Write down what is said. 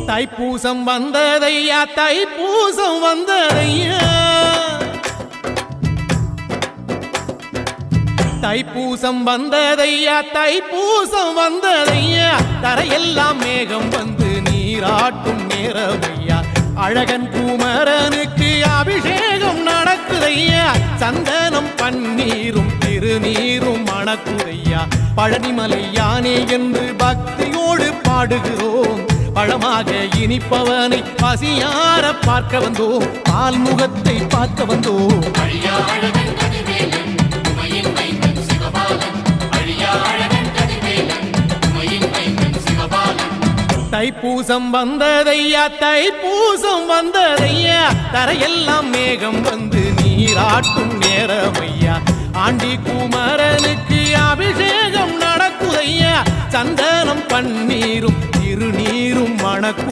தைப்பூசம் வந்ததையா தைப்பூசம் வந்ததையா தைப்பூசம் வந்ததையா தைப்பூசம் வந்ததையா தரையெல்லாம் மேகம் வந்து நீராட்டும் நேரமையா அழகன் குமரனுக்கு அபிஷேகம் நடக்குதையா சந்தனம் பன்னீரும் திருநீரும் மணக்குதையா பழனிமலை யானே என்று பக்தியோடு பாடுகிறோம் பழமாக இனிப்பவனை பசியார பார்க்க வந்தோம் பால்முகத்தை பார்க்க வந்தோம் தைப்பூசம் வந்ததையா தைப்பூசம் வந்ததையா தரையெல்லாம் மேகம் வந்து நீராட்டும் நேரமையா ஆண்டி குமரனுக்கு அபிஷேகம் நடக்குதையா சந்தனம் பன்னீரும் திருநீரும் மணக்கு